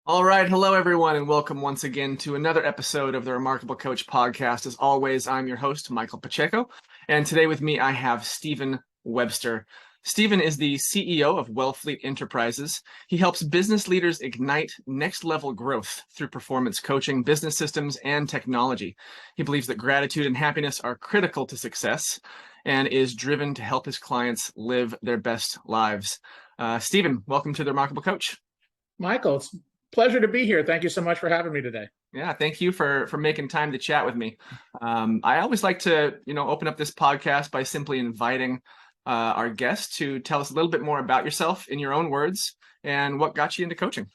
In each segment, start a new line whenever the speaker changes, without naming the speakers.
All right. Hello, everyone, and welcome once again to another episode of the Remarkable Coach podcast. As always, I'm your host, Micheal Pacheco, and today with me I have Stephen Webster. Stephen is the CEO of Wellfleet Enterprises. He helps business leaders ignite next-level growth through performance coaching, business systems, and technology. He believes that gratitude and happiness are critical to success and is driven to help his clients live their best lives. Stephen, welcome to the Remarkable Coach.
Michael, it's a pleasure to be here. Thank you so much for having me today.
Yeah, thank you for making time to chat with me. I always like to, open up this podcast by simply inviting our guests to tell us a little bit more about yourself in your own words and what got you into coaching.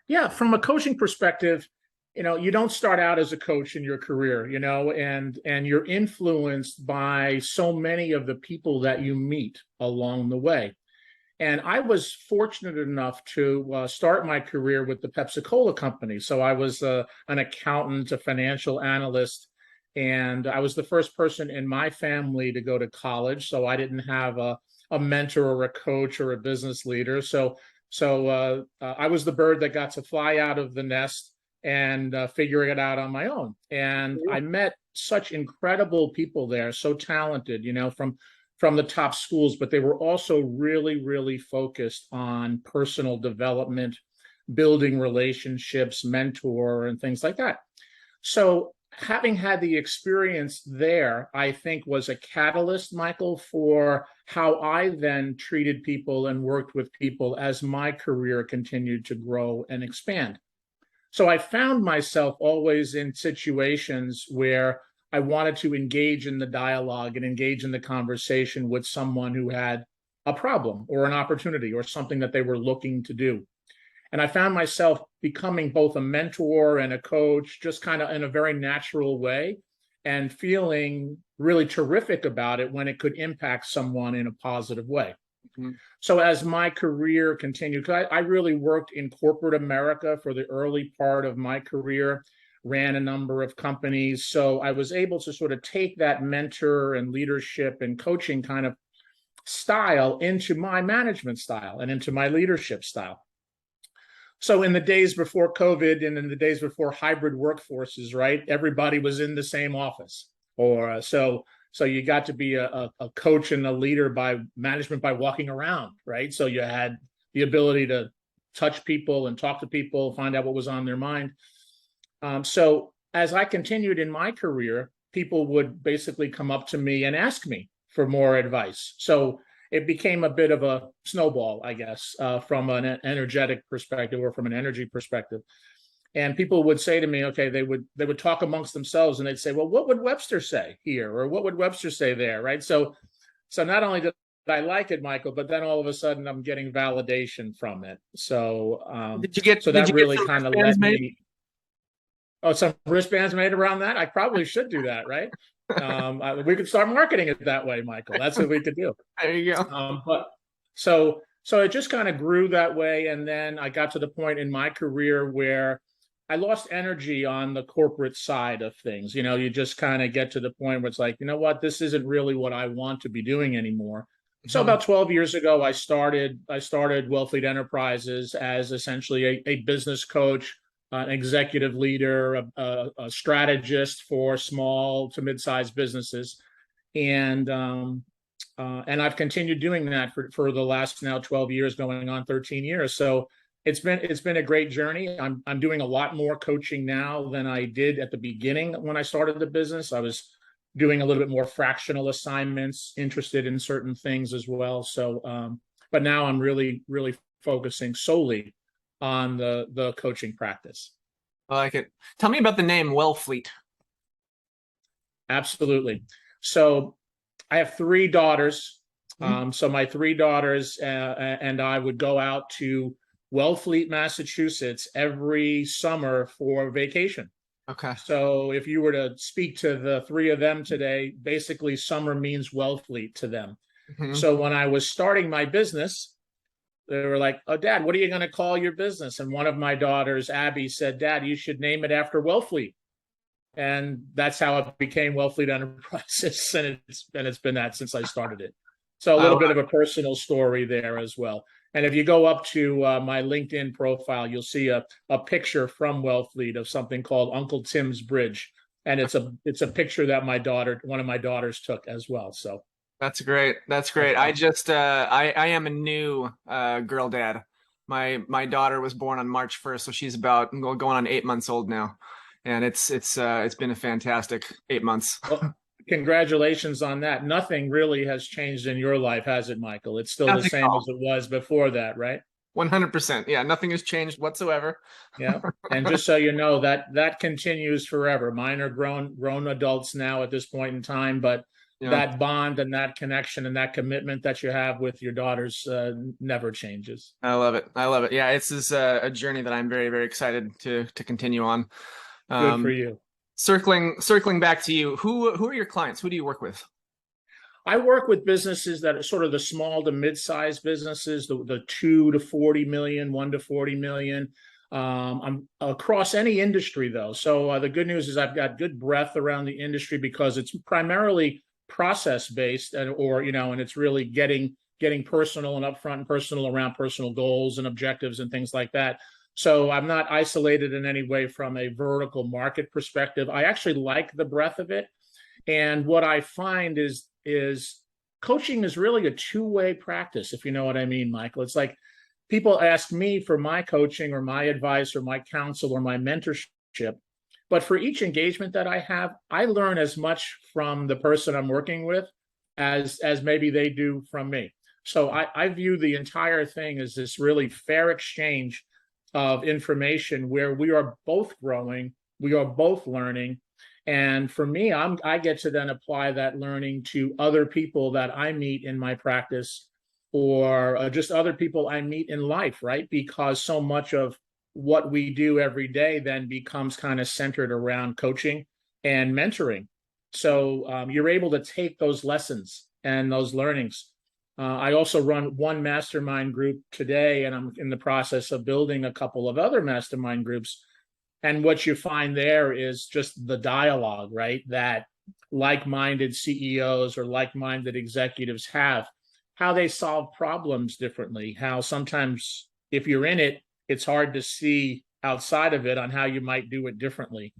Yeah, from a coaching perspective, you don't start out as a coach in your career, and you're influenced by so many of the people that you meet along the way. And I was fortunate enough to start my career with the Pepsi Co company. So I was an accountant, a financial analyst, and I was the first person in my family to go to college. So I didn't have a mentor or a coach or a business leader. So I was the bird that got to fly out of the nest and figure it out on my own. And I met such incredible people there, so talented, from the top schools, but they were also really, really focused on personal development, building relationships, mentor, and things like that. So having had the experience there, I think was a catalyst, Michael, for how I then treated people and worked with people as my career continued to grow and expand. So I found myself always in situations where I wanted to engage in the dialogue and engage in the conversation with someone who had a problem or an opportunity or something that they were looking to do. And I found myself becoming both a mentor and a coach, just kind of in a very natural way, and feeling really terrific about it when it could impact someone in a positive way. Mm-hmm. So as my career continued, because I really worked in corporate America for the early part of my career, ran a number of companies. So I was able to sort of take that mentor and leadership and coaching kind of style into my management style and into my leadership style. So in the days before COVID and in the days before hybrid workforces, right, everybody was in the same office. Or so you got to be a coach and a leader by management by walking around, right? So you had the ability to touch people and talk to people, find out what was on their mind. So as I continued in my career, people would basically come up to me and ask me for more advice. So it became a bit of a snowball, I guess, from an energetic perspective or from an energy perspective. And people would say to me, okay, they would talk amongst themselves and they'd say, well, what would Webster say here? Or what would Webster say there? Right. So not only did I like it, Michael, but then all of a sudden I'm getting validation from it. So that really kind of led me. Oh, some wristbands made around that? I probably should do that, right? We could start marketing it that way, Michael. That's what we could do.
There you go.
But so it just kind of grew that way. And then I got to the point in my career where I lost energy on the corporate side of things. You just kind of get to the point where it's like, you know what, this isn't really what I want to be doing anymore. Mm-hmm. So about 12 years ago, I started Wellfleet Enterprises as essentially a business coach, an executive leader, a strategist for small to mid-sized businesses, and I've continued doing that for the last now 12 years, going on 13 years. So it's been a great journey. I'm doing a lot more coaching now than I did at the beginning when I started the business. I was doing a little bit more fractional assignments, interested in certain things as well. So, but now I'm really focusing solely on the coaching practice.
I like it. Tell me about the name Wellfleet.
Absolutely. So I have three daughters. Mm-hmm. So my three daughters and I would go out to Wellfleet, Massachusetts every summer for vacation.
Okay.
So if you were to speak to the three of them today, basically summer means Wellfleet to them. Mm-hmm. So when I was starting my business, they were like, oh, Dad, what are you going to call your business? And one of my daughters, Abby, said, Dad, you should name it after Wellfleet. And that's how it became Wellfleet Enterprises. And it's been that since I started it. So a little bit of a personal story there as well. And if you go up to my LinkedIn profile, you'll see a picture from Wellfleet of something called Uncle Tim's Bridge, and it's a picture that one of my daughters took as well. So
That's great. That's
that's
great. I
fun.
just I am a new girl dad. My daughter was born on March 1st, so she's about going on 8 months old now. And it's been a fantastic 8 months.
Well, congratulations on that. Nothing really has changed in your life, has it, Michael? It's still the
Nothing at
same as
all.
it was before that, right?
100%. Yeah, nothing has changed whatsoever.
Yeah. And just so you know, that continues forever. Mine are grown adults now at this point in time, but
Yeah.
that bond and that connection and that commitment that you have with your daughters never changes.
I love it. I love it. Yeah, this is a journey that I'm very, very excited to continue on.
Good for
Um,
you.
circling back to you, who are your clients? Who do you work with?
I work with businesses that are sort of the small to mid-sized businesses, the 2 to 40 million, 1 to 40 million. I'm across any industry though. So the good news is I've got good breadth around the industry because it's primarily process based and it's really getting personal and upfront and personal around personal goals and objectives and things like that. So I'm not isolated in any way from a vertical market perspective. I actually like the breadth of it. And what I find is coaching is really a two-way practice, if you know what I mean, Michael. It's like people ask me for my coaching or my advice or my counsel or my mentorship. But for each engagement that I have, I learn as much from the person I'm working with as maybe they do from me. So I view the entire thing as this really fair exchange of information where we are both growing, we are both learning, and for me, I get to then apply that learning to other people that I meet in my practice or just other people I meet in life, right? Because so much of what we do every day then becomes kind of centered around coaching and mentoring. So you're able to take those lessons and those learnings. I also run one mastermind group today, and I'm in the process of building a couple of other mastermind groups. And what you find there is just the dialogue, right? That like-minded CEOs or like-minded executives have, how they solve problems differently, how sometimes if you're in it, it's hard to see outside of it on how you might do it differently.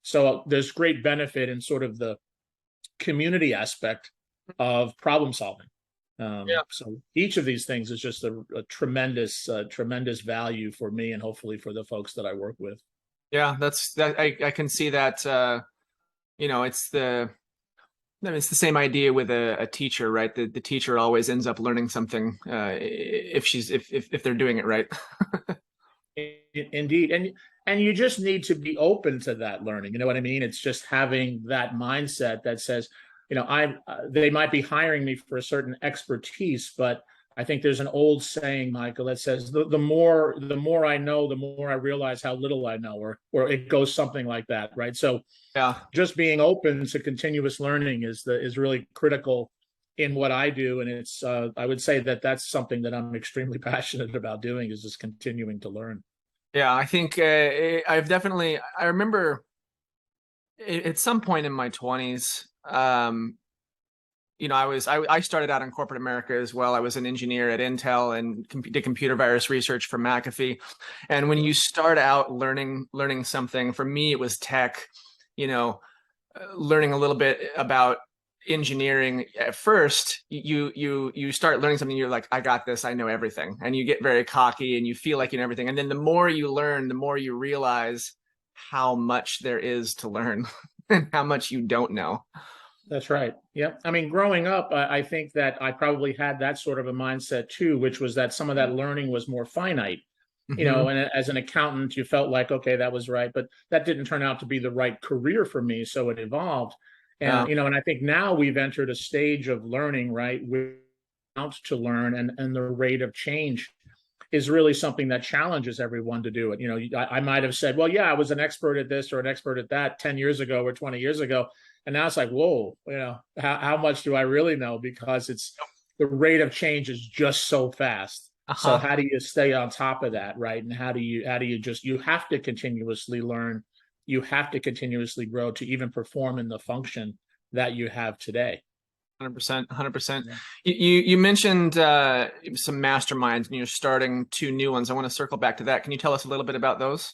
So there's great benefit in sort of the community aspect of problem solving.
Yeah.
So each of these things is just a tremendous value for me and hopefully for the folks that I work with.
Yeah, I can see that it's it's the same idea with a teacher, right? The teacher always ends up learning something if they're doing it right.
Indeed, and you just need to be open to that learning. You know what I mean? It's just having that mindset that says, I they might be hiring me for a certain expertise, but I think there's an old saying, Michael, that says the more I know, the more I realize how little I know, or it goes something like that, right? So
Yeah.
just being open to continuous learning is really critical in what I do, and it's I would say that that's something that I'm extremely passionate about doing, is just continuing to learn.
Yeah, I think I remember at some point in my 20s, I started out in corporate America as well. I was an engineer at Intel and did computer virus research for McAfee. And when you start out learning something, for me it was tech, learning a little bit about engineering. At first you start learning something, you're like, I got this, I know everything, and you get very cocky and you feel like you know everything. And then the more you learn, the more you realize how much there is to learn and how much you don't know.
That's right. Yeah. I mean, growing up, I think that I probably had that sort of a mindset too, which was that some of that learning was more finite.
Mm-hmm.
And as an accountant, you felt like, okay, that was right, but that didn't turn out to be the right career for me. So it evolved.
Yeah.
And I think now we've entered a stage of learning, right? We're out to learn, and the rate of change is really something that challenges everyone to do it. I might have said, well, yeah, I was an expert at this or an expert at that 10 years ago or 20 years ago. And now it's like, whoa, how much do I really know? Because the rate of change is just so fast. So
Uh-huh.
how do you stay on top of that, right? And how do you just, you have to continuously learn, you have to continuously grow to even perform in the function that you have today.
100%, 100%.
Yeah.
You mentioned some masterminds, and you're starting two new ones. I want to circle back to that. Can you tell us a little bit about those?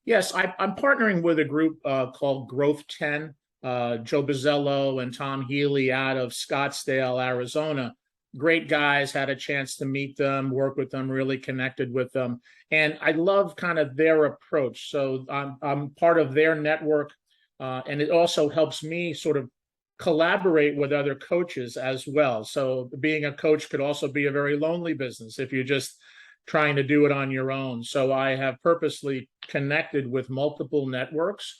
Yes, I'm partnering with a group called Growth 10. Joe Bizzello and Tom Healy out of Scottsdale, Arizona. Great guys, had a chance to meet them, work with them, really connected with them. And I love kind of their approach. So I'm part of their network. And it also helps me sort of collaborate with other coaches as well. So being a coach could also be a very lonely business if you're just trying to do it on your own. So I have purposely connected with multiple networks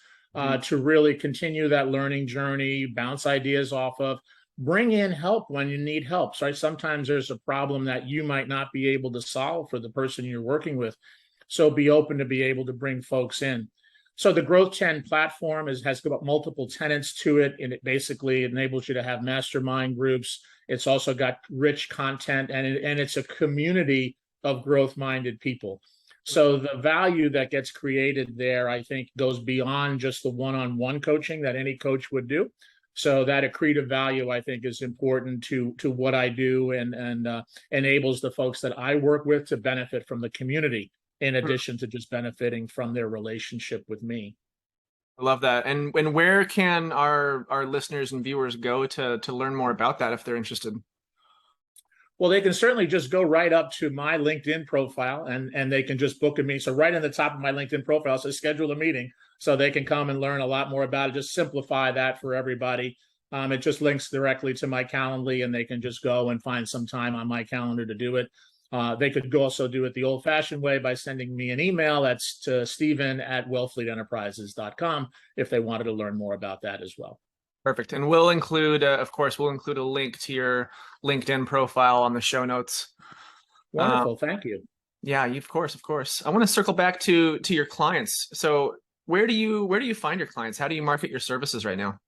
to really continue that learning journey, bounce ideas off of, bring in help when you need help. So sometimes there's a problem that you might not be able to solve for the person you're working with. So be open to be able to bring folks in. So the Growth 10 platform has got multiple tenets to it, and it basically enables you to have mastermind groups. It's also got rich content, and it's a community of growth-minded people. So the value that gets created there, I think, goes beyond just the one-on-one coaching that any coach would do. So that accretive value, I think, is important to what I do, and enables the folks that I work with to benefit from the community in addition to just benefiting from their relationship with me.
I love that. And where can our listeners and viewers go to learn more about that if they're interested?
Well, they can certainly just go right up to my LinkedIn profile, and they can just book a meeting. So right in the top of my LinkedIn profile, it says schedule a meeting, so they can come and learn a lot more about it. Just simplify that for everybody. It just links directly to my Calendly, and they can just go and find some time on my calendar to do it. They could also do it the old-fashioned way by sending me an email. That's to Stephen@wellfleetenterprises.com if they wanted to learn more about that as well.
Perfect. And we'll include, of course, we'll include a link to your LinkedIn profile on the show notes.
Wonderful. Thank you.
Yeah, of course, of course. I want to circle back to your clients. So where do you find your clients? How do you market your services right now?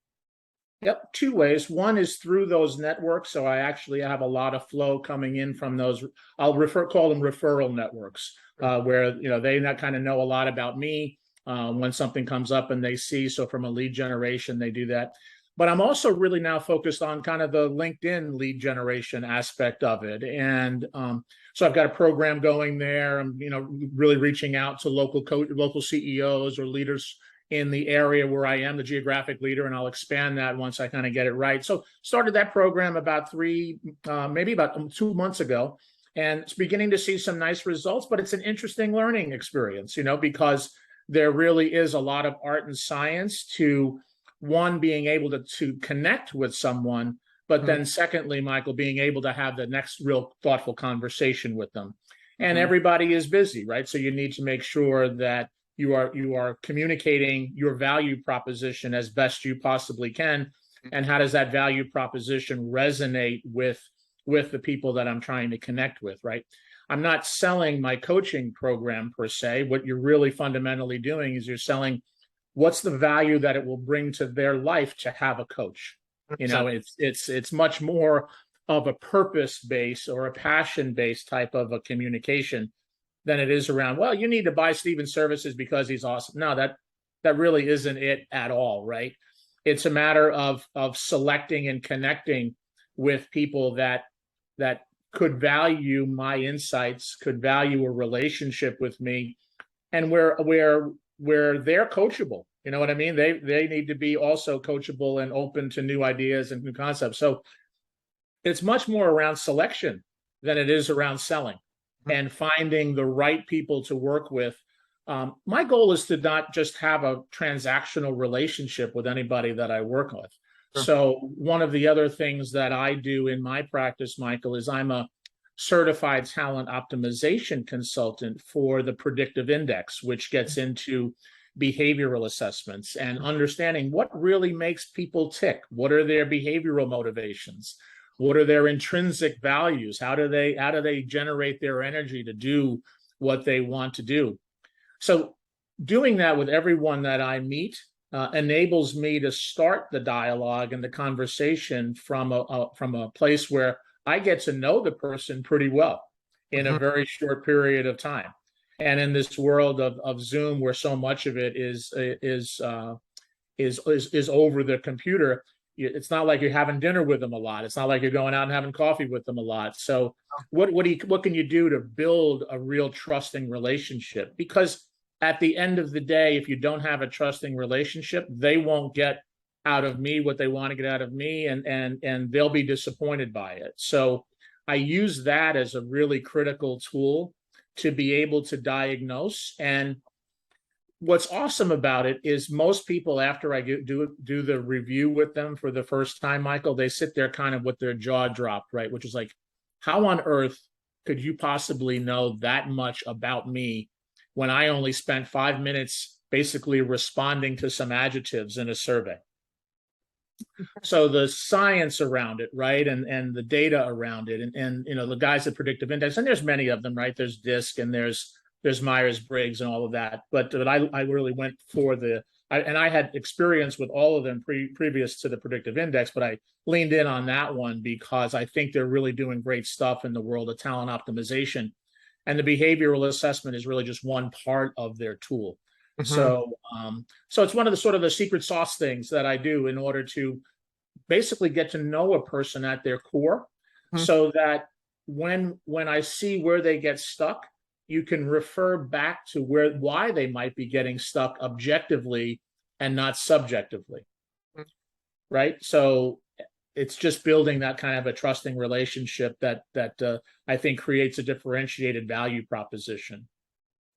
Yep, two ways. One is through those networks. So I actually have a lot of flow coming in from those. I'll call them referral networks, where they kind of know a lot about me when something comes up and they see. So from a lead generation, they do that. But I'm also really now focused on kind of the LinkedIn lead generation aspect of it. And so I've got a program going there. I'm, really reaching out to local CEOs or leaders in the area where I am the geographic leader, and I'll expand that once I kind of get it right. So started that program about maybe about 2 months ago, and it's beginning to see some nice results, but it's an interesting learning experience, because there really is a lot of art and science to one, being able to connect with someone, but then secondly, Michael, being able to have the next real thoughtful conversation with them. And everybody is busy, right? So you need to make sure that you are communicating your value proposition as best you possibly can. And how does that value proposition resonate with the people that I'm trying to connect with, right? I'm not selling my coaching program per se. What you're really fundamentally doing is you're selling what's the value that it will bring to their life to have a coach. It's much more of a purpose-based or a passion-based type of a communication than it is around, well, you need to buy Stephen's services because he's awesome. No, that really isn't it at all, right? It's a matter of selecting and connecting with people that could value my insights, could value a relationship with me, and where they're coachable. You know what I mean? They need to be also coachable and open to new ideas and new concepts. So it's much more around selection than it is around selling and finding the right people to work with. My goal is to not just have a transactional relationship with anybody that I work with. Sure. So one of the other things that I do in my practice, Michael, is I'm a certified talent optimization consultant for the predictive index, which gets into behavioral assessments and understanding what really makes people tick. What are their behavioral motivations? What are their intrinsic values? How do they generate their energy to do what they want to do? So doing that with everyone that I meet enables me to start the dialogue and the conversation from a place where I get to know the person pretty well in a very short period of time. And in this world of Zoom, where so much of it is over the computer, it's not like you're having dinner with them a lot. It's not like you're going out and having coffee with them a lot. So what can you do to build a real trusting relationship? Because at the end of the day, if you don't have a trusting relationship, they won't get out of me what they want to get out of me, and they'll be disappointed by it. So I use that as a really critical tool to be able to diagnose. And what's awesome about it is most people, after I do the review with them for the first time, Michael, they sit there kind of with their jaw dropped, right? Which is like, how on earth could you possibly know that much about me when I only spent 5 minutes basically responding to some adjectives in a survey? So the science around it, right, and the data around it, and the guys at Predictive Index, and there's many of them, right? There's DISC and there's Myers-Briggs and all of that, but I really went for and I had experience with all of them previous to the Predictive Index, but I leaned in on that one because I think they're really doing great stuff in the world of talent optimization, and the behavioral assessment is really just one part of their tool. So it's one of the sort of the secret sauce things that I do in order to basically get to know a person at their core, so that when I see where they get stuck, you can refer back to why they might be getting stuck objectively and not subjectively. Right? So it's just building that kind of a trusting relationship that I think creates a differentiated value proposition.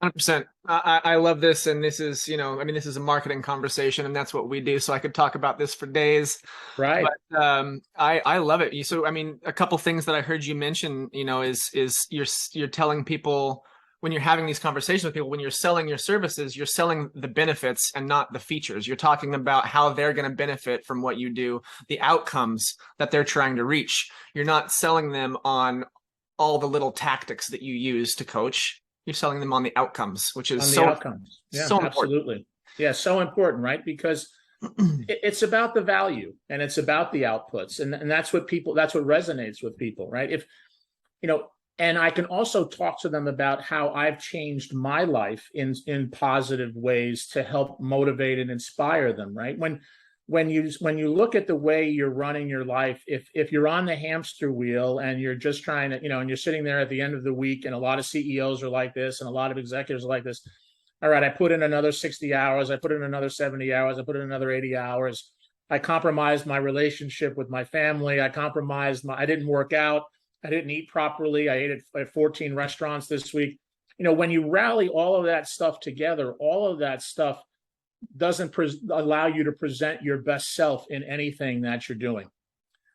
100%. I love this. And this is, this is a marketing conversation, and that's what we do. So I could talk about this for days.
Right.
But I love it. So, a couple things that I heard you mention, is you're telling people, when you're having these conversations with people, when you're selling your services, you're selling the benefits and not the features. You're talking about how they're going to benefit from what you do, the outcomes that they're trying to reach. You're not selling them on all the little tactics that you use to coach. You're selling them on the outcomes, which is so
outcomes. Yeah,
so
absolutely. Yeah, so important, right? Because it's about the value and it's about the outputs, and that's what resonates with people, right? And I can also talk to them about how I've changed my life in positive ways to help motivate and inspire them, right? When you look at the way you're running your life, if you're on the hamster wheel and you're just trying to, and you're sitting there at the end of the week, and a lot of CEOs are like this and a lot of executives are like this. All right, I put in another 60 hours, I put in another 70 hours, I put in another 80 hours. I compromised my relationship with my family. I didn't work out. I didn't eat properly. I ate at 14 restaurants this week. When you rally all of that stuff together, all of that stuff doesn't allow you to present your best self in anything that you're doing.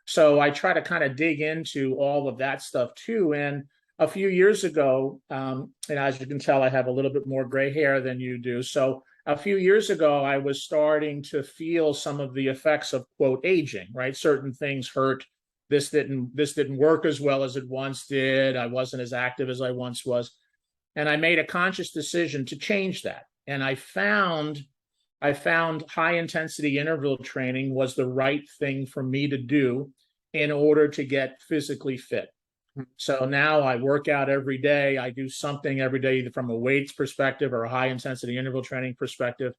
So I try to kind of dig into all of that stuff too. And a few years ago, and as you can tell, I have a little bit more gray hair than you do. So a few years ago, I was starting to feel some of the effects of, quote, aging, right? Certain things hurt. This didn't work as well as it once did. I wasn't as active as I once was. And I made a conscious decision to change that. And I found high intensity interval training was the right thing for me to do in order to get physically fit. So now I work out every day. I do something every day, either from a weights perspective or a high intensity interval training perspective.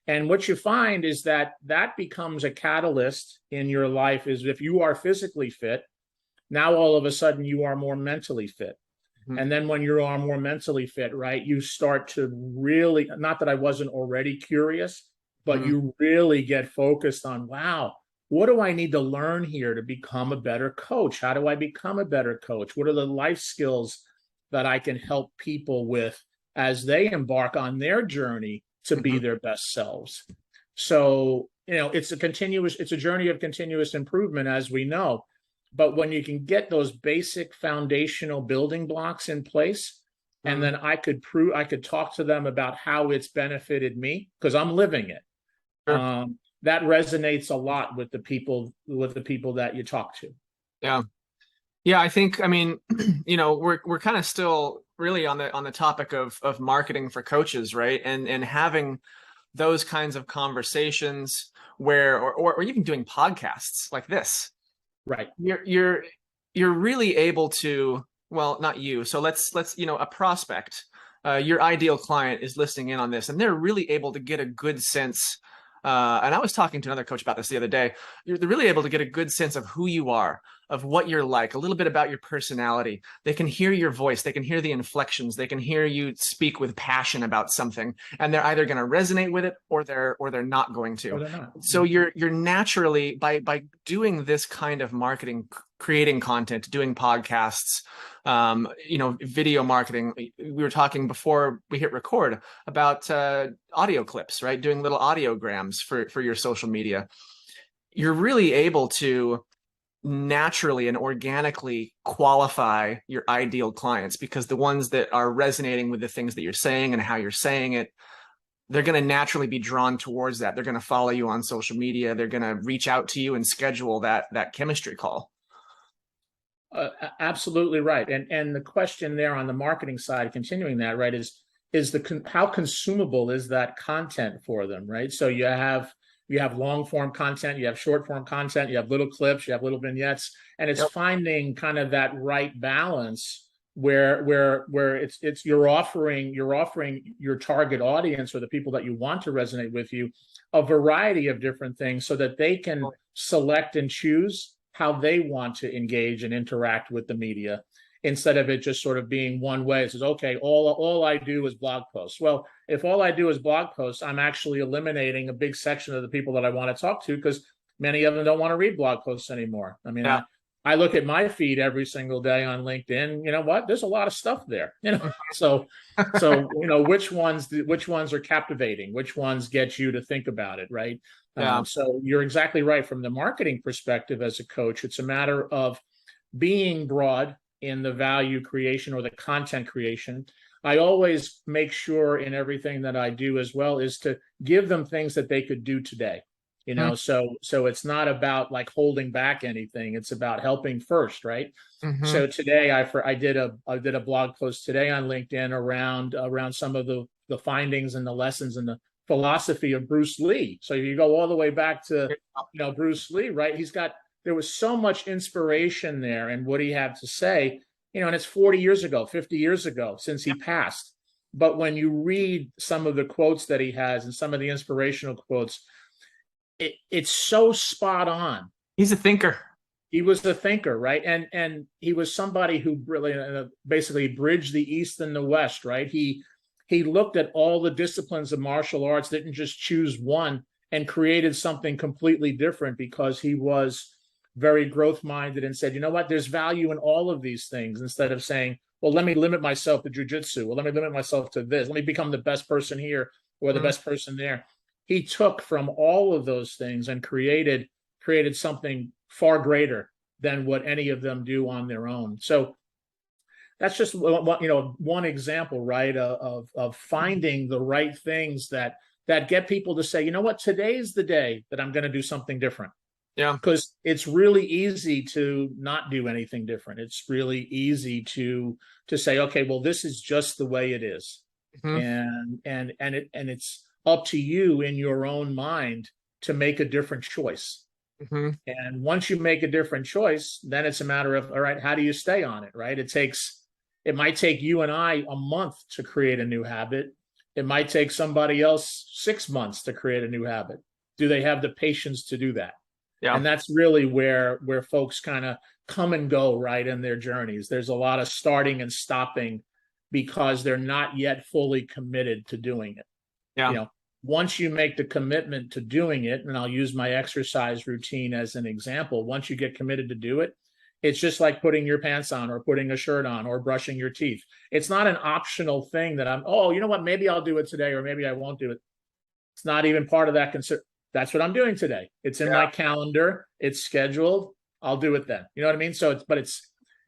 And what you find is that becomes a catalyst in your life. Is if you are physically fit, now all of a sudden you are more mentally fit. And then when you are more mentally fit, right, you start to really, not that I wasn't already curious, but you really get focused on, wow, what do I need to learn here to become a better coach? How do I become a better coach? What are the life skills that I can help people with as they embark on their journey to be their best selves? So, it's a journey of continuous improvement, as we know. But when you can get those basic foundational building blocks in place, and then I could talk to them about how it's benefited me because I'm living it. Sure. That resonates a lot with the people that you talk to.
Yeah. I think, we're kind of still really on the topic of marketing for coaches, right? And having those kinds of conversations where, or even doing podcasts like this.
Right.
You're really able to, well, not you. So let's a prospect, your ideal client is listening in on this, and they're really able to get a good sense and I was talking to another coach about this the other day. You're really able to get a good sense of who you are, of what you're like, a little bit about your personality. They can hear your voice, they can hear the inflections, they can hear you speak with passion about something, and they're either going to resonate with it or they're not going to.
Or they're not.
So you're naturally, by doing this kind of marketing, creating content, doing podcasts, video marketing. We were talking before we hit record about audio clips, right? Doing little audiograms for your social media. You're really able to naturally and organically qualify your ideal clients, because the ones that are resonating with the things that you're saying and how you're saying it, they're going to naturally be drawn towards that. They're going to follow you on social media. They're going to reach out to you and schedule that chemistry call.
Absolutely right. And the question there on the marketing side, continuing that, right, is how consumable is that content for them, right? So you have long form content, you have short form content, you have little clips, you have little vignettes, and it's finding kind of that right balance where it's you're offering your target audience, or the people that you want to resonate with you, a variety of different things so that they can select and choose how they want to engage and interact with the media, instead of it just sort of being one way. It says, okay, all I do is blog posts. Well, if all I do is blog posts, I'm actually eliminating a big section of the people that I want to talk to, because many of them don't want to read blog posts anymore. I mean, I look at my feed every single day on LinkedIn. You know what? There's a lot of stuff there. So which ones are captivating? Which ones get you to think about it, right? So you're exactly right. From the marketing perspective, as a coach, it's a matter of being broad in the value creation or the content creation. I always make sure in everything that I do as well is to give them things that they could do today. So it's not about like holding back anything. It's about helping first, right? Mm-hmm. So today I did a blog post today on LinkedIn around some of the findings and the lessons and the philosophy of Bruce Lee. So you go all the way back to Bruce Lee, right? There was so much inspiration there and what he had to say, and it's 40 years ago, 50 years ago since he passed. But when you read some of the quotes that he has and some of the inspirational quotes, it's so spot on.
He's a thinker.
He was a thinker, right? And he was somebody who really basically bridged the East and the West, right? He looked at all the disciplines of martial arts, didn't just choose one, and created something completely different, because he was very growth minded and said, you know what, there's value in all of these things, instead of saying, well, let me limit myself to jujitsu. Well, let me limit myself to this. Let me become the best person here or the best person there. He took from all of those things and created something far greater than what any of them do on their own. So that's just one example, right, of finding the right things that get people to say, you know what, today's the day that I'm going to do something different. Yeah, because it's really easy to not do anything different. It's really easy to say, okay, well, this is just the way it is, and it's up to you in your own mind to make a different choice. And once you make a different choice, then it's a matter of, all right, how do you stay on it, right? It might take you and I a month to create a new habit. It might take somebody else 6 months to create a new habit. Do they have the patience to do that? Yeah. And that's really where folks kind of come and go, right, in their journeys. There's a lot of starting and stopping because they're not yet fully committed to doing it. Yeah. Once you make the commitment to doing it, and I'll use my exercise routine as an example, once you get committed to do it, it's just like putting your pants on or putting a shirt on or brushing your teeth. It's not an optional thing that you know what, maybe I'll do it today or maybe I won't do it. It's not even part of that concern. That's what I'm doing today. It's in my calendar. It's scheduled. I'll do it then. You know what I mean? So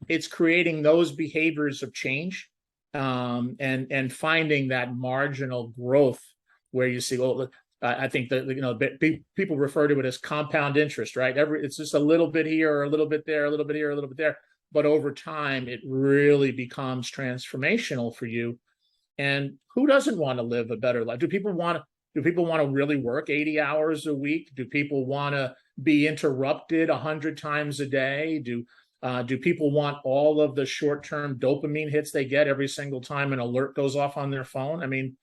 it's creating those behaviors of change, and finding that marginal growth where you see, well, I think that people refer to it as compound interest, right? It's just a little bit here, or a little bit there, a little bit here, a little bit there, but over time it really becomes transformational for you. And who doesn't want to live a better life? Do people want to really work 80 hours a week? Do people want to be interrupted 100 times a day? Do people want all of the short-term dopamine hits they get every single time an alert goes off on their phone? I mean,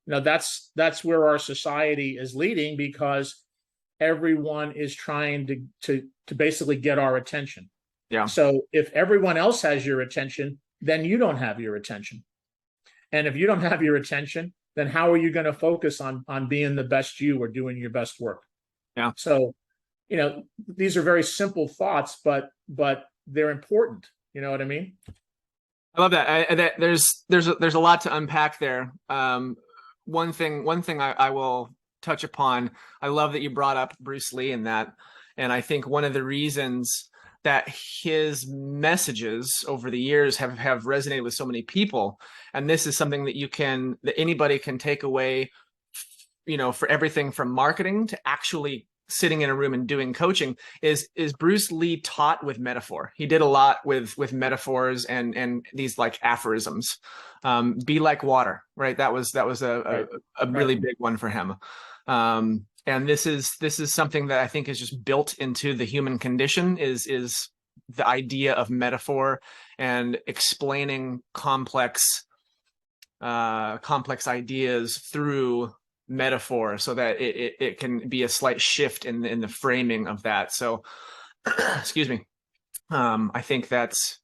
That's where our society is leading, because everyone is trying to basically get our attention.
Yeah.
So if everyone else has your attention, then you don't have your attention. And if you don't have your attention, then how are you going to focus on being the best you or doing your best work?
Yeah.
So, these are very simple thoughts, but they're important. You know what I mean?
I love that. There's a lot to unpack there. One thing I will touch upon. I love that you brought up Bruce Lee in that, and I think one of the reasons that his messages over the years have resonated with so many people, and this is something that anybody can take away, for everything from marketing to actually sitting in a room and doing coaching, is Bruce Lee taught with metaphor. He did a lot with metaphors and these like aphorisms. Be like water, right? That was a really big one for him. And this is something that I think is just built into the human condition, is the idea of metaphor and explaining complex ideas through metaphor, so that it can be a slight shift in the framing of that. So excuse me. I think Bruce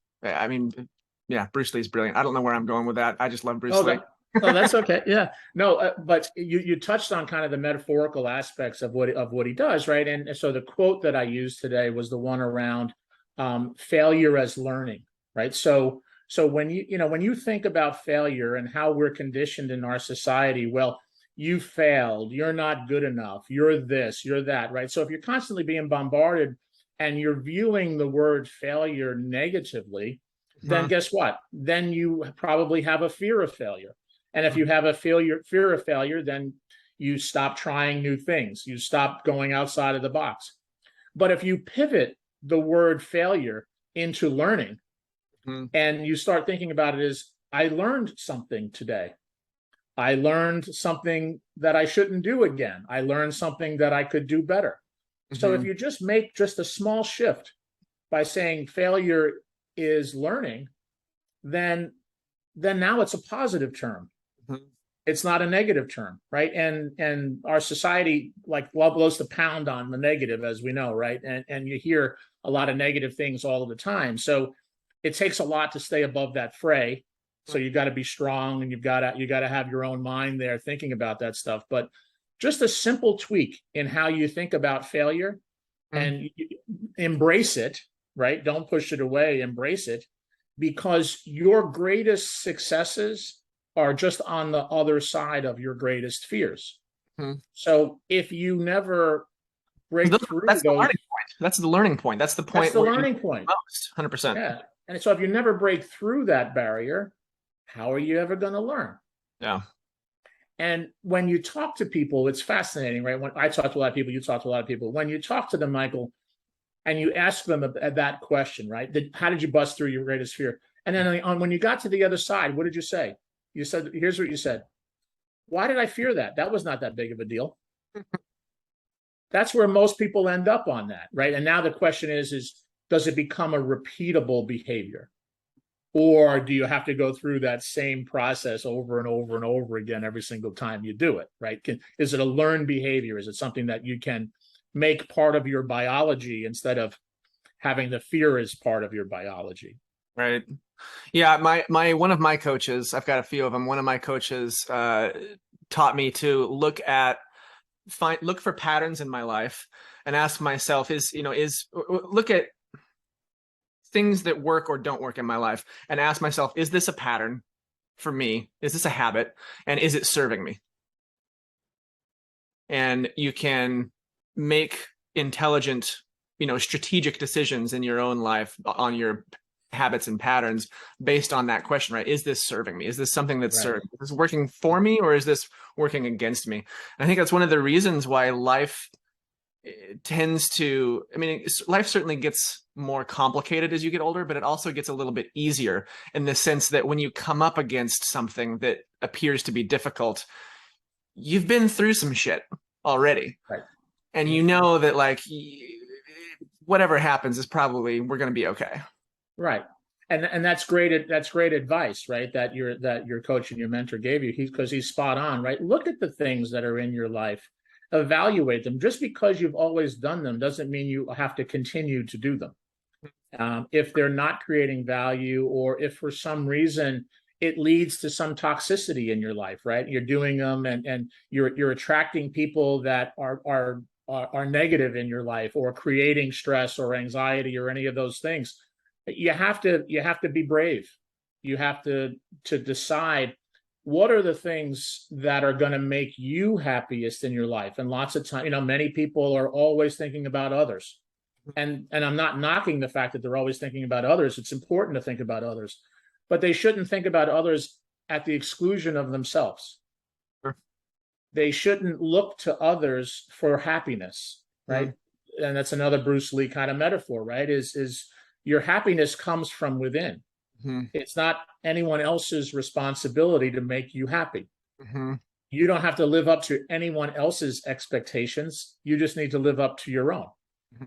Lee's brilliant. I don't know where I'm going with that. I just love Bruce Lee.
Oh, that's okay. Yeah, no, but you touched on kind of the metaphorical aspects of what he does, right? And so the quote that I used today was the one around failure as learning, right? So when you think about failure and how we're conditioned in our society, well, you failed, you're not good enough, you're this, you're that, right? So if you're constantly being bombarded and you're viewing the word failure negatively, then guess what? Then you probably have a fear of failure. And if you have a fear of failure, then you stop trying new things. You stop going outside of the box. But if you pivot the word failure into learning, and you start thinking about it as, I learned something today. I learned something that I shouldn't do again. I learned something that I could do better. So if you just make just a small shift by saying failure is learning, then now it's a positive term. It's not a negative term, right? And our society loves to pound on the negative, as we know, right? And you hear a lot of negative things all of the time. So it takes a lot to stay above that fray. So you got to be strong, and you got to have your own mind there thinking about that stuff. But just a simple tweak in how you think about failure, and embrace it, right? Don't push it away, embrace it, because your greatest successes are just on the other side of your greatest fears. So if you never break through
that's the learning point. That's the learning point. That's the point.
That's the learning point.
Most 100%.
Yeah. And so if you never break through that barrier, how are you ever going to learn?
Yeah.
And when you talk to people, it's fascinating, right? When I talk to a lot of people, you talk to a lot of people. When you talk to them, Michael, and you ask them that question, right? How did you bust through your greatest fear? And then when you got to the other side, what did you say? You said, here's what you said. Why did I fear that? That was not that big of a deal. That's where most people end up on that, right? And now the question is does it become a repeatable behavior? Or do you have to go through that same process over and over and over again every single time you do it, right? Is it a learned behavior? Is it something that you can make part of your biology instead of having the fear as part of your biology?
Right. Yeah. My one of my coaches, I've got a few of them. One of my coaches taught me to look for patterns in my life and ask myself, look at things that work or don't work in my life and ask myself, is this a pattern for me? Is this a habit? And is it serving me? And you can make intelligent, strategic decisions in your own life on your habits and patterns based on that question, right? Is this serving me? Is this something that's serving? Is this working for me, or is this working against me? And I think that's one of the reasons why life tends to, life certainly gets more complicated as you get older, but it also gets a little bit easier in the sense that when you come up against something that appears to be difficult, you've been through some shit already.
Right.
And you know that whatever happens is probably, we're going to be okay.
Right. And that's great. That's great advice, right? That your coach and your mentor gave you. Because he's spot on, right? Look at the things that are in your life, evaluate them. Just because you've always done them doesn't mean you have to continue to do them. If they're not creating value, or if for some reason it leads to some toxicity in your life, right? You're doing them, and you're attracting people that are negative in your life, or creating stress or anxiety or any of those things. You have to be brave. You have to decide what are the things that are going to make you happiest in your life. And lots of time, many people are always thinking about others. And I'm not knocking the fact that they're always thinking about others. It's important to think about others, but they shouldn't think about others at the exclusion of themselves.
Sure.
They shouldn't look to others for happiness, right? Mm-hmm. And that's another Bruce Lee kind of metaphor, right? Is your happiness comes from within. Mm-hmm. It's not anyone else's responsibility to make you happy. Mm-hmm. You don't have to live up to anyone else's expectations. You just need to live up to your own. Mm-hmm.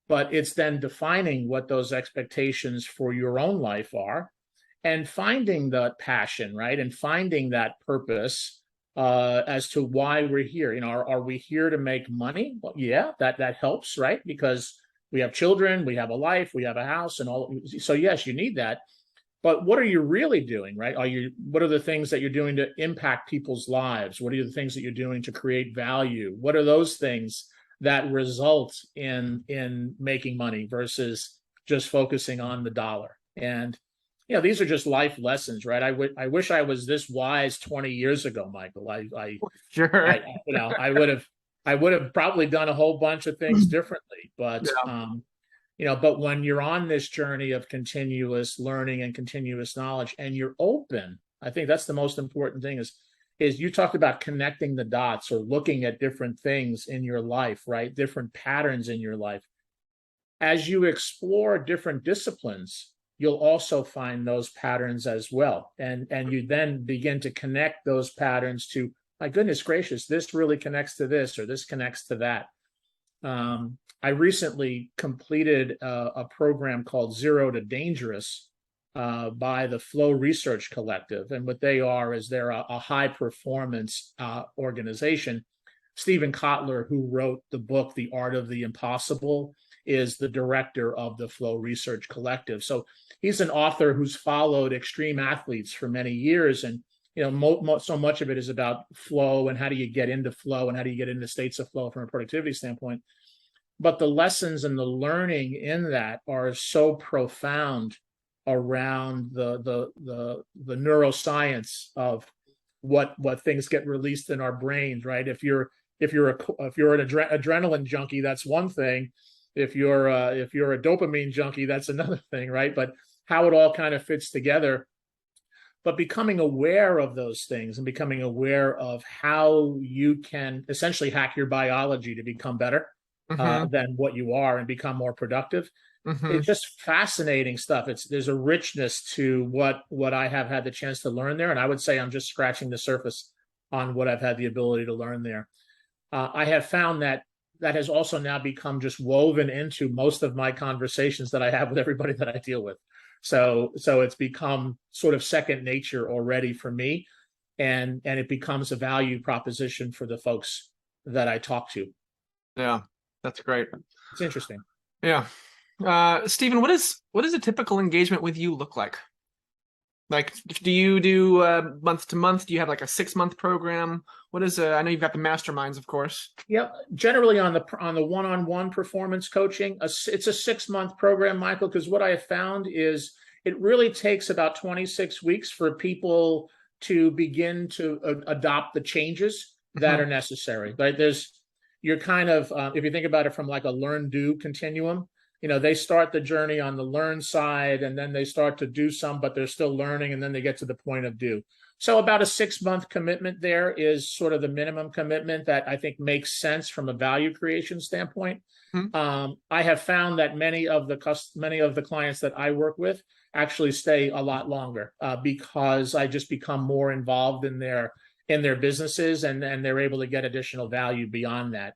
But it's then defining what those expectations for your own life are, and finding the passion, right? And finding that purpose as to why we're here. Are we here to make money? Well, yeah, that helps, right? Because we have children, we have a life, we have a house, and all. So yes, you need that. But what are you really doing, right? What are the things that you're doing to impact people's lives? What are the things that you're doing to create value? What are those things that result in making money versus just focusing on the dollar? And these are just life lessons, right? I wish I was this wise 20 years ago, Michael.
Sure.
I would have probably done a whole bunch of things differently, but but when you're on this journey of continuous learning and continuous knowledge, and you're open, I think that's the most important thing. Is you talked about connecting the dots, or looking at different things in your life, right? Different patterns in your life. As you explore different disciplines, you'll also find those patterns as well. And you then begin to connect those patterns to, my goodness gracious, this really connects to this, or this connects to that. I recently completed a program called Zero to Dangerous by the Flow Research Collective. And what they are is they're a high performance organization. Stephen Kotler, who wrote the book, The Art of the Impossible, is the director of the Flow Research Collective. So he's an author who's followed extreme athletes for many years. And, so much of it is about flow, and how do you get into flow, and how do you get into states of flow from a productivity standpoint. But the lessons and the learning in that are so profound around the neuroscience of what things get released in our brains, right? If you're an adrenaline junkie, that's one thing. If you're a dopamine junkie, that's another thing, right? But how it all kind of fits together. But becoming aware of those things, and becoming aware of how you can essentially hack your biology to become better than what you are, and become more productive. It's just fascinating stuff. There's a richness to what I have had the chance to learn there. And I would say I'm just scratching the surface on what I've had the ability to learn there. I have found that has also now become just woven into most of my conversations that I have with everybody that I deal with. So it's become sort of second nature already for me, and it becomes a value proposition for the folks that I talk to.
Yeah, that's great.
It's interesting.
Yeah. Stephen, what does a typical engagement with you look like? Like, do you do month to month? Do you have like a 6-month program? What is I know you've got the masterminds, of course.
Yeah, generally on the one-on-one performance coaching, it's a 6-month program, Michael, because what I have found is it really takes about 26 weeks for people to begin to adopt the changes that are necessary. Right? You're kind of, if you think about it from like a learn-do continuum, they start the journey on the learn side, and then they start to do some, but they're still learning, and then they get to the point of do. So about a 6-month commitment there is sort of the minimum commitment that I think makes sense from a value creation standpoint. I have found that many of the clients that I work with actually stay a lot longer because I just become more involved in their businesses, and they're able to get additional value beyond that.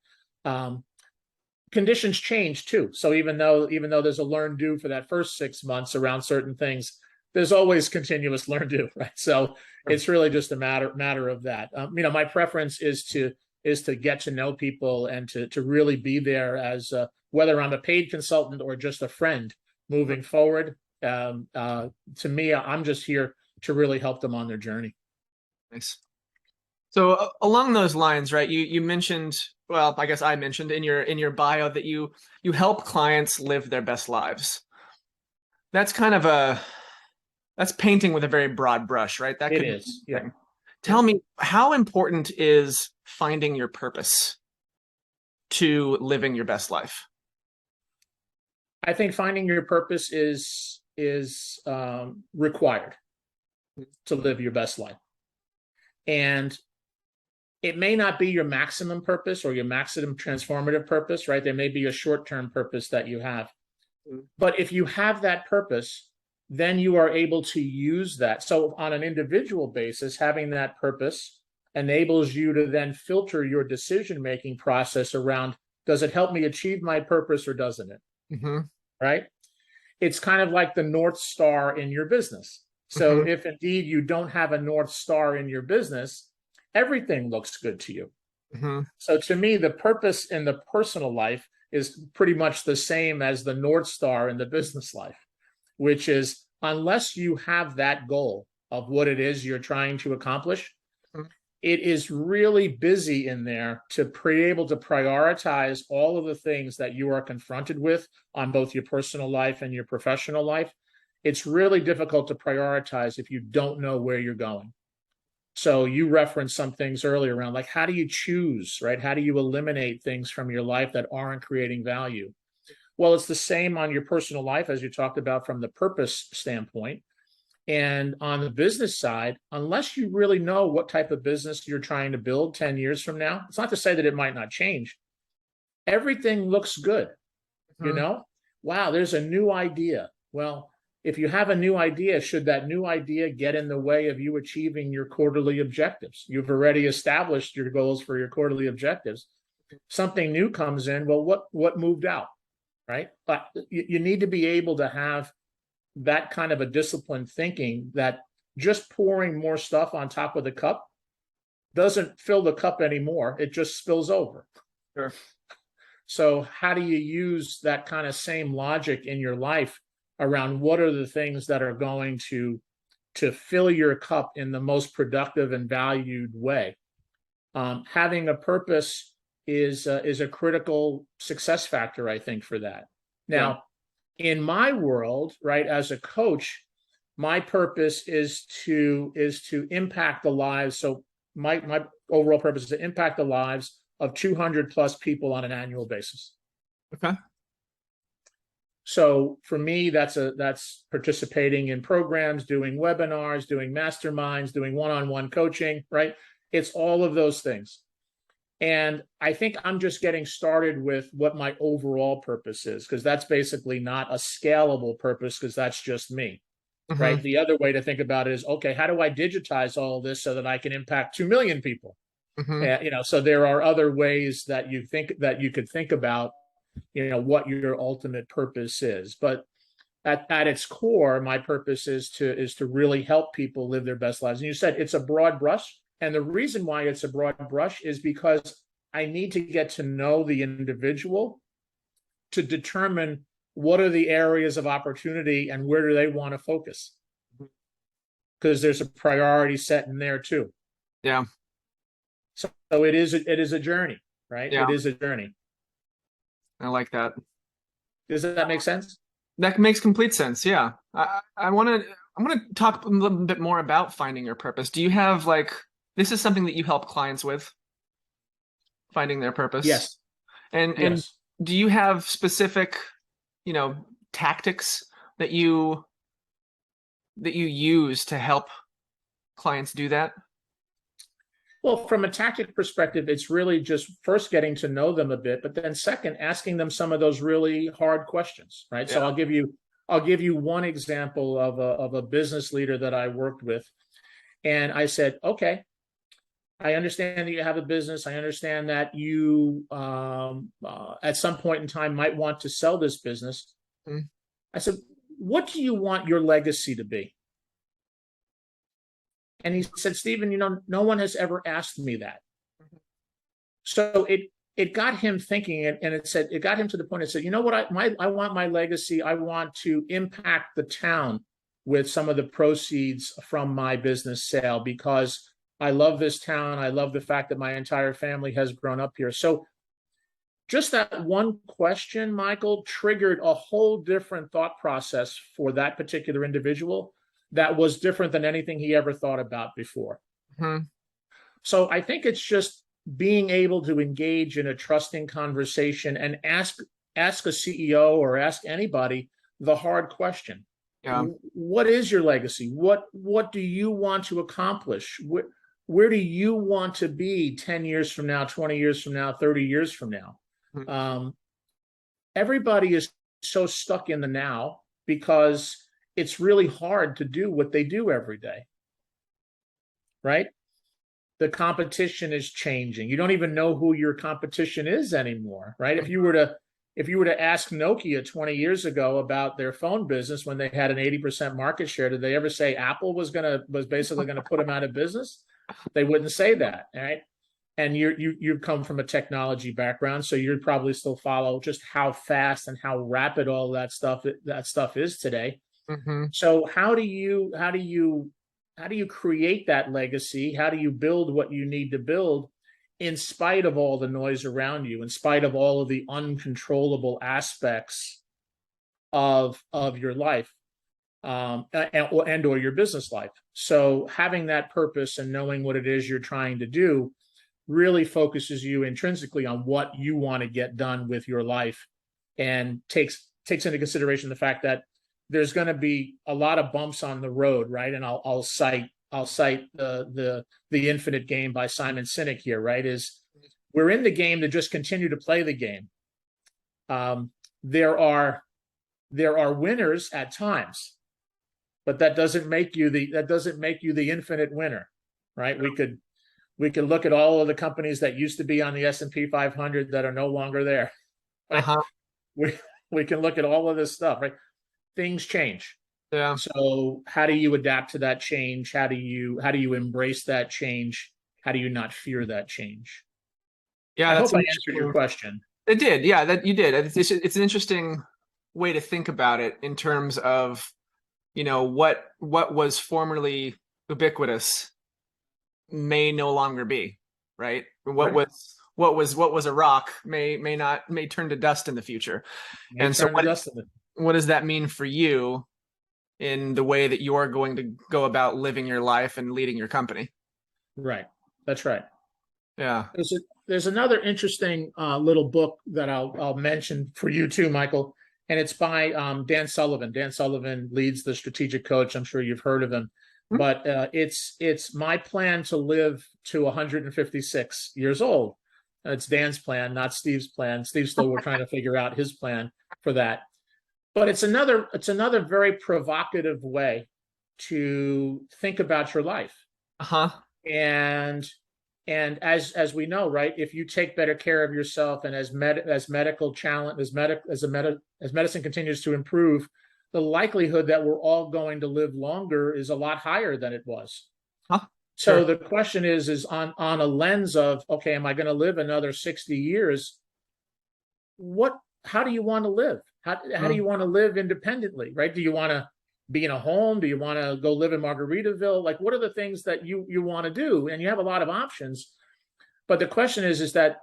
conditions change too. So even though there's a learn do for that first 6 months around certain things, there's always continuous learn do, right? So it's really just a matter of that. My preference is to get to know people and to really be there as whether I'm a paid consultant or just a friend moving forward. To me, I'm just here to really help them on their journey.
Nice. So along those lines, right? You mentioned, well, I guess I mentioned in your bio that you help clients live their best lives. That's kind of that's painting with a very broad brush, right? That
It
could
is. Yeah.
Tell me, how important is finding your purpose to living your best life?
I think finding your purpose is required to live your best life. And it may not be your maximum purpose or your maximum transformative purpose, right? There may be a short-term purpose that you have. But if you have that purpose, then you are able to use that. So on an individual basis, having that purpose enables you to then filter your decision-making process around, does it help me achieve my purpose or doesn't it?
Mm-hmm.
Right? It's kind of like the North Star in your business. So if indeed you don't have a North Star in your business, everything looks good to you. So to me, the purpose in the personal life is pretty much the same as the North Star in the business life, which is unless you have that goal of what it is you're trying to accomplish, it is really busy in there to be able to prioritize all of the things that you are confronted with on both your personal life and your professional life. It's really difficult to prioritize if you don't know where you're going. So you referenced some things earlier around, like, how do you choose, right? How do you eliminate things from your life that aren't creating value? Well, it's the same on your personal life as you talked about from the purpose standpoint. And on the business side, unless you really know what type of business you're trying to build 10 years from now, it's not to say that it might not change. Everything looks good. Wow, there's a new idea. Well, if you have a new idea, should that new idea get in the way of you achieving your quarterly objectives? You've already established your goals for your quarterly objectives. Something new comes in. Well, what moved out, right? But you need to be able to have that kind of a disciplined thinking that just pouring more stuff on top of the cup doesn't fill the cup anymore. It just spills over.
Sure.
So how do you use that kind of same logic in your life around what are the things that are going to fill your cup in the most productive and valued way? Having a purpose is a critical success factor, I think, for that. Now, in my world, right, as a coach, my purpose is to impact the lives. So my overall purpose is to impact the lives of 200 plus people on an annual basis.
Okay.
So for me, that's participating in programs, doing webinars, doing masterminds, doing one-on-one coaching, right? It's all of those things. And I think I'm just getting started with what my overall purpose is, because that's basically not a scalable purpose, because that's just me, right? The other way to think about it is, okay, how do I digitize all of this so that I can impact 2 million people? So there are other ways that you could think about, what your ultimate purpose is. But at its core, my purpose is to really help people live their best lives. And you said it's a broad brush. And the reason why it's a broad brush is because I need to get to know the individual to determine what are the areas of opportunity and where do they want to focus. Because there's a priority set in there too.
Yeah.
So it is a journey, right?
Yeah.
It is a journey.
I like that.
Does that make sense?
That makes complete sense. Yeah. I want to talk a little bit more about finding your purpose. Do you have this is something that you help clients with, finding their purpose?
Yes.
And do you have specific, tactics that you use to help clients do that?
Well, from a tactic perspective, it's really just first getting to know them a bit, but then second, asking them some of those really hard questions, right? Yeah. So I'll give you one example of a business leader that I worked with. And I said, okay, I understand that you have a business. I understand that you, at some point in time, might want to sell this business.
Mm.
I said, what do you want your legacy to be? And he said, Stephen, no one has ever asked me that. So it got him thinking, and it got him to the point. It said, you know what, I want my legacy. I want to impact the town with some of the proceeds from my business sale, because I love this town. I love the fact that my entire family has grown up here. So just that one question, Michael, triggered a whole different thought process for that particular individual that was different than anything he ever thought about before.
Mm-hmm.
So I think it's just being able to engage in a trusting conversation and ask a CEO or ask anybody the hard question.
Yeah.
What is your legacy? What do you want to accomplish? Where do you want to be 10 years from now, 20 years from now, 30 years from now? Mm-hmm. Everybody is so stuck in the now because it's really hard to do what they do every day, right? The competition is changing. You don't even know who your competition is anymore, right? If you were to ask Nokia 20 years ago about their phone business when they had an 80% market share, did they ever say Apple was basically gonna put them out of business? They wouldn't say that, right? And you've come from a technology background, so you'd probably still follow just how fast and how rapid all that stuff is today.
Mm-hmm.
So how do you create that legacy? How do you build what you need to build in spite of all the noise around you, in spite of all of the uncontrollable aspects of your life, and or your business life? So having that purpose and knowing what it is you're trying to do really focuses you intrinsically on what you want to get done with your life, and takes into consideration the fact that there's going to be a lot of bumps on the road, right? And I'll cite the Infinite Game by Simon Sinek here, right? Is we're in the game to just continue to play the game. There are winners at times, but that doesn't make you the infinite winner, right? We could look at all of the companies that used to be on the S&P 500 that are no longer there. Right?
Uh-huh.
We can look at all of this stuff, right? Things change.
Yeah.
So how do you adapt to that change? How do you embrace that change? How do you not fear that change?
Yeah,
I hope I answered your question.
It did. Yeah, that you did. It's an interesting way to think about it in terms of, what was formerly ubiquitous may no longer be, right? What was a rock may turn to dust in the future. And so what does that mean for you in the way that you're going to go about living your life and leading your company?
Right. That's right.
Yeah.
There's another interesting little book that I'll mention for you too, Michael, and it's by Dan Sullivan. Dan Sullivan leads the Strategic Coach. I'm sure you've heard of him. Mm-hmm. But it's My Plan to Live to 156 years old. It's Dan's plan, not Steve's plan. Steve still we're trying to figure out his plan for that. But it's another very provocative way to think about your life.
Uh-huh.
And as we know, right, if you take better care of yourself, and as medicine continues to improve, the likelihood that we're all going to live longer is a lot higher than it was.
Huh?
So
Sure.
The question is on a lens of, okay, am I going to live another 60 years? How do you want to live? How do you want to live independently, right? Do you want to be in a home? Do you want to go live in Margaritaville? Like, what are the things that you want to do? And you have a lot of options. But the question is that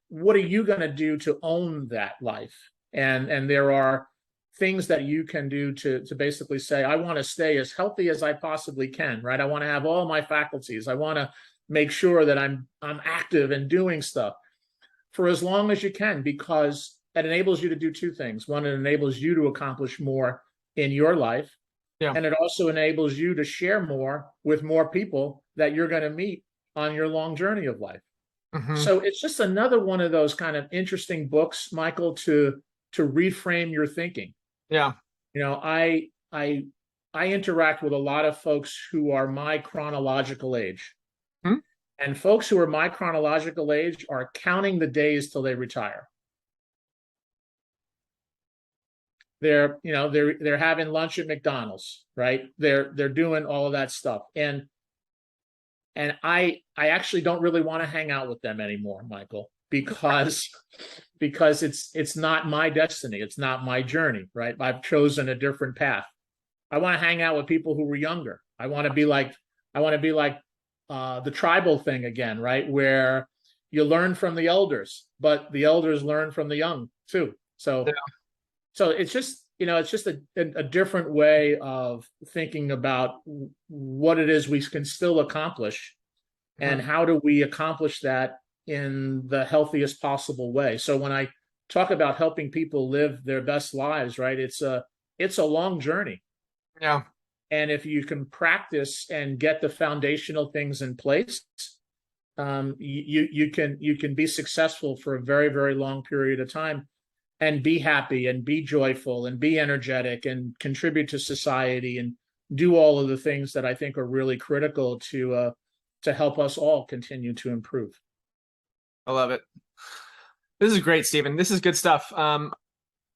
what are you going to do to own that life? And there are things that you can do to basically say, I want to stay as healthy as I possibly can, right? I want to have all my faculties. I want to make sure that I'm active and doing stuff for as long as you can, because it enables you to do two things. One, it enables you to accomplish more in your life. Yeah. And it also enables you to share more with more people that you're going to meet on your long journey of life. Mm-hmm. So it's just another one of those kind of interesting books, Michael, to reframe your thinking.
Yeah.
I interact with a lot of folks who are my chronological age. Hmm? And folks who are my chronological age are counting the days till they retire. They're having lunch at McDonald's, right? They're doing all of that stuff. And I actually don't really want to hang out with them anymore, Michael, because it's not my destiny. It's not my journey, right? I've chosen a different path. I want to hang out with people who were younger. I want to be like the tribal thing again, right? Where you learn from the elders, but the elders learn from the young too. So,
Yeah.
so it's just a different way of thinking about what it is we can still accomplish, and how do we accomplish that in the healthiest possible way. So when I talk about helping people live their best lives, right, it's a long journey.
Yeah.
And if you can practice and get the foundational things in place, you can be successful for a very, very long period of time, and be happy and be joyful and be energetic and contribute to society and do all of the things that I think are really critical to help us all continue to improve.
I love it. This is great, Stephen. This is good stuff.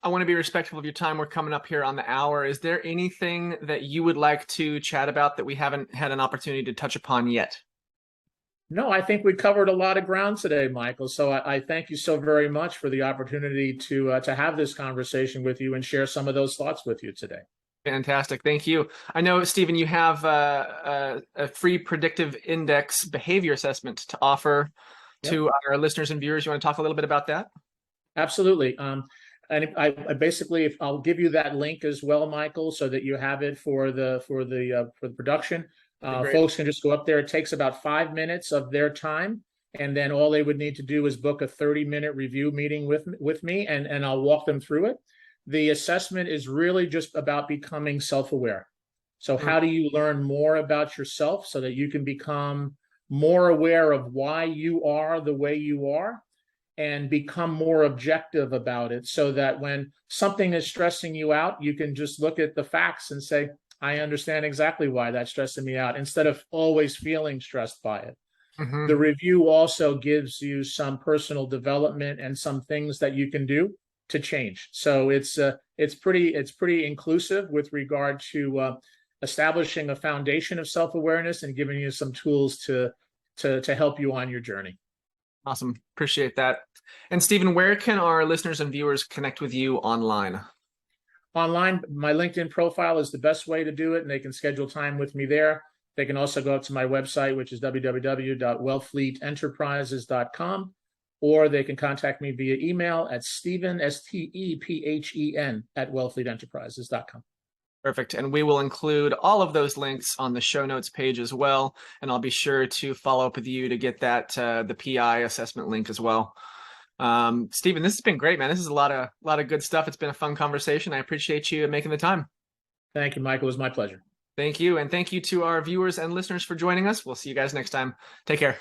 I want to be respectful of your time. We're coming up here on the hour. Is there anything that you would like to chat about that we haven't had an opportunity to touch upon yet?
No, I think we covered a lot of ground today, Michael. So I thank you so very much for the opportunity to have this conversation with you and share some of those thoughts with you today.
Fantastic. Thank you. I know, Stephen, you have a free predictive index behavior assessment to offer to our listeners and viewers. You want to talk a little bit about that?
Absolutely. And I basically, I'll give you that link as well, Michael, so that you have it for the production. Folks can just go up there. It takes about 5 minutes of their time, and then all they would need to do is book a 30-minute review meeting with me, and I'll walk them through it. The assessment is really just about becoming self-aware. So how do you learn more about yourself so that you can become more aware of why you are the way you are, and become more objective about it, so that when something is stressing you out, you can just look at the facts and say, I understand exactly why that's stressing me out, instead of always feeling stressed by it. The review also gives you some personal development and some things that you can do to change. So it's pretty inclusive with regard to establishing a foundation of self-awareness and giving you some tools to help you on your journey.
Awesome. Appreciate that. And Stephen, where can our listeners and viewers connect with you online?
Online, my LinkedIn profile is the best way to do it, and they can schedule time with me there. They can also go up to my website, which is www.wellfleetenterprises.com, or they can contact me via email at Stephen, STEPHEN, @wellfleetenterprises.com.
Perfect. And we will include all of those links on the show notes page as well. And I'll be sure to follow up with you to get that the PI assessment link as well. Stephen, this has been great, man. This is a lot of good stuff. It's been a fun conversation. I appreciate you making the time.
Thank you, Michael. It was my pleasure.
Thank you. And thank you to our viewers and listeners for joining us. We'll see you guys next time. Take care.